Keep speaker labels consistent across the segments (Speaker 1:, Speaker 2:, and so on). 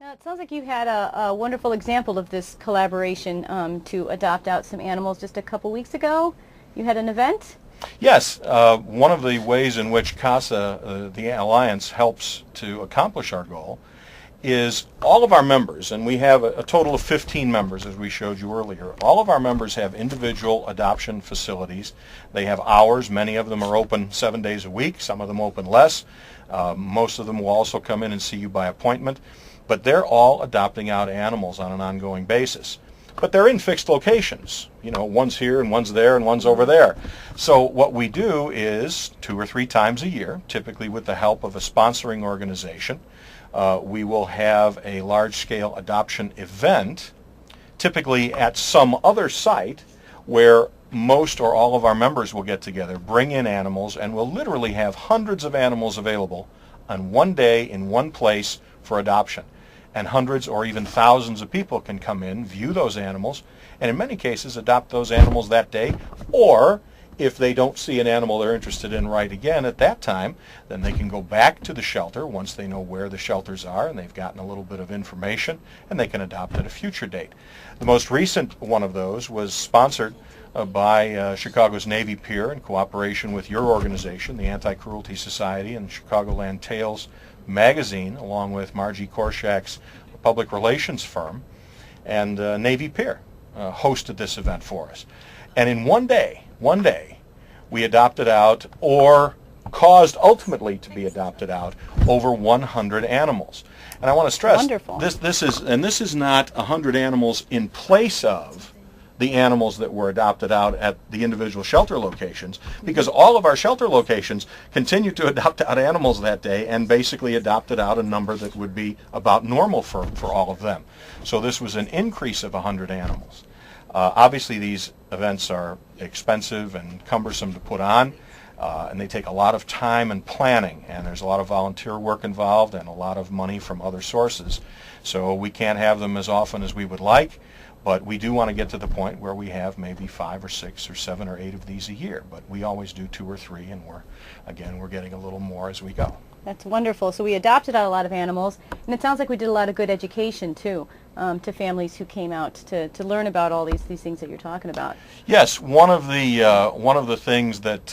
Speaker 1: Now, it sounds like you had a wonderful example of this collaboration to adopt out some animals just a couple weeks ago. You had an event?
Speaker 2: Yes. One of the ways in which CASA, the Alliance, helps to accomplish our goal is all of our members, and we have a total of 15 members as we showed you earlier. All of our members have individual adoption facilities. They have hours. Many of them are open 7 days a week. Some of them open less. Most of them will also come in and see you by appointment. But they're all adopting out animals on an ongoing basis. But they're in fixed locations. You know, one's here and one's there and one's over there. So what we do is 2 or 3 times a year, typically with the help of a sponsoring organization, we will have a large-scale adoption event, typically at some other site where most or all of our members will get together, bring in animals, and we'll literally have hundreds of animals available on one day in one place for adoption. And hundreds or even thousands of people can come in, view those animals, and in many cases adopt those animals that day, or if they don't see an animal they're interested in right again at that time, then they can go back to the shelter once they know where the shelters are and they've gotten a little bit of information, and they can adopt at a future date. The most recent one of those was sponsored by Chicago's Navy Pier in cooperation with your organization, the Anti-Cruelty Society, and Chicagoland Tales magazine, along with Margie Korshak's public relations firm, and Navy Pier hosted this event for us. And in one day, we adopted out, or caused ultimately to be adopted out, over 100 animals. And I want to stress,
Speaker 1: wonderful.
Speaker 2: This is not 100 animals in place of the animals that were adopted out at the individual shelter locations, because all of our shelter locations continued to adopt out animals that day and basically adopted out a number that would be about normal for all of them. So this was an increase of 100 animals. Obviously these events are expensive and cumbersome to put on, and they take a lot of time and planning, and there's a lot of volunteer work involved and a lot of money from other sources. So we can't have them as often as we would like. But we do want to get to the point where we have maybe 5 or 6 or 7 or 8 of these a year. But we always do 2 or 3, and we're getting a little more as we go.
Speaker 1: That's wonderful. So we adopted out a lot of animals, and it sounds like we did a lot of good education too, to families who came out to learn about all these things that you're talking about.
Speaker 2: Yes, one of the things that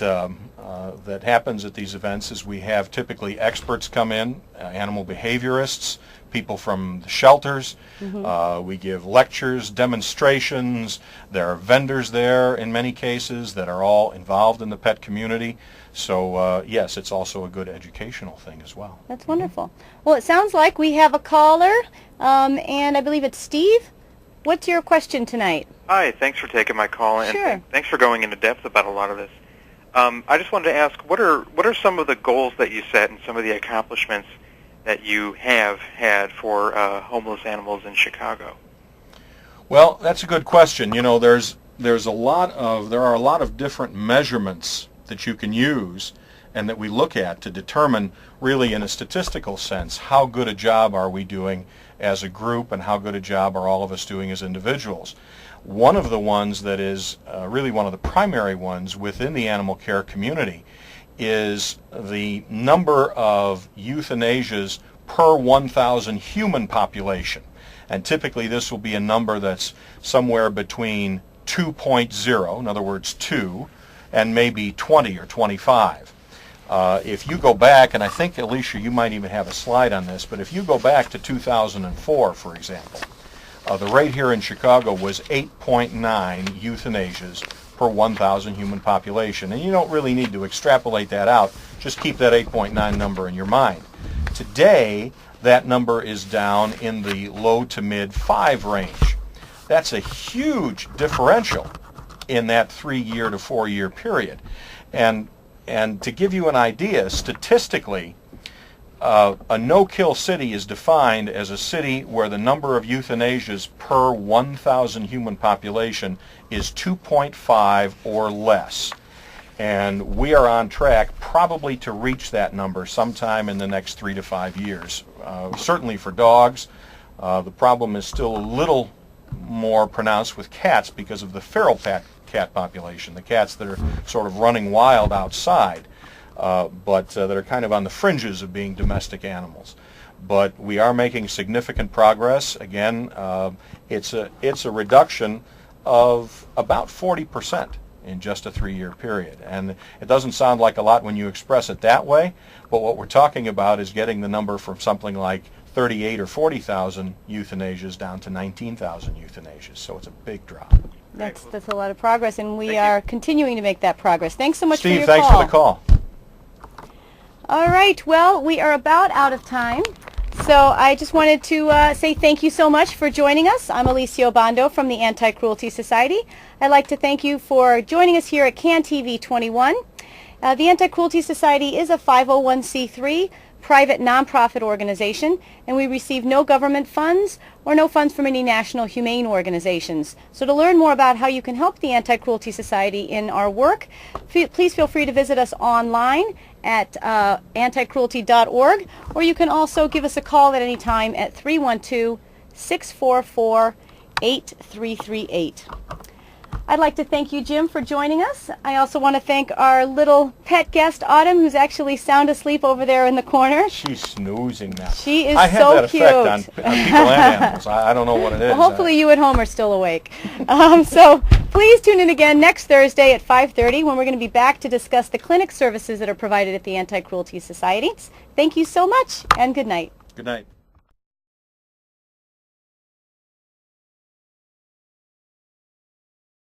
Speaker 2: that happens at these events is we have typically experts come in, animal behaviorists, people from the shelters. We give lectures, demonstrations. There are vendors there in many cases that are all involved in the pet community. So yes, it's also a good educational thing as well.
Speaker 1: That's wonderful. Well, it sounds like we have a caller, and I believe it's Steve. What's your question tonight?
Speaker 3: Hi, thanks for taking my call, and
Speaker 1: Sure.
Speaker 3: thanks for going into depth about a lot of this. I just wanted to ask, what are some of the goals that you set and some of the accomplishments that you have had for homeless animals in Chicago?
Speaker 2: Well, that's a good question. You know, there are a lot of different measurements that you can use and that we look at to determine, really in a statistical sense, how good a job are we doing as a group and how good a job are all of us doing as individuals. One of the ones that is really one of the primary ones within the animal care community is the number of euthanasias per 1,000 human population. And typically this will be a number that's somewhere between 2.0, in other words 2, and maybe 20 or 25. If you go back, and I think, Alicia, you might even have a slide on this, but if you go back to 2004, for example, the rate here in Chicago was 8.9 euthanasias per 1,000 human population. And you don't really need to extrapolate that out. Just keep that 8.9 number in your mind. Today, that number is down in the low to mid 5 range. That's a huge differential in that 3-year to 4-year period. And to give you an idea, statistically, a no-kill city is defined as a city where the number of euthanasias per 1,000 human population is 2.5 or less. And we are on track probably to reach that number sometime in the next 3 to 5 years. Certainly for dogs. The problem is still a little more pronounced with cats because of the feral cat population, the cats that are sort of running wild outside. But that are kind of on the fringes of being domestic animals. but we are making significant progress. Again, it's a reduction of about 40% in just a 3-year period. And it doesn't sound like a lot when you express it that way, but what we're talking about is getting the number from something like 38 or 40,000 euthanasias down to 19,000 euthanasias. So it's a big drop.
Speaker 1: That's a lot of progress, and we are continuing to make that progress. Thanks so much for your
Speaker 2: Steve, thanks for the call.
Speaker 1: All right, well, we are about out of time. So I just wanted to say thank you so much for joining us. I'm Alicia Obando from the Anti-Cruelty Society. I'd like to thank you for joining us here at CAN TV21. The Anti-Cruelty Society is a 501c3 private nonprofit organization, and we receive no government funds or no funds from any national humane organizations. So to learn more about how you can help the Anti-Cruelty Society in our work, please feel free to visit us online at anticruelty.org, or you can also give us a call at any time at 312-644-8338. I'd like to thank you, Jim, for joining us. I also want to thank our little pet guest, Autumn, who's actually sound asleep over there in the corner.
Speaker 2: She's snoozing now.
Speaker 1: She is
Speaker 2: so cute. I have that effect on people and animals. I don't know what it is.
Speaker 1: Well, hopefully you at home are still awake. So please tune in again next Thursday at 5:30 when we're going to be back to discuss the clinic services that are provided at the Anti-Cruelty Society. Thank you so much, and good night.
Speaker 2: Good night.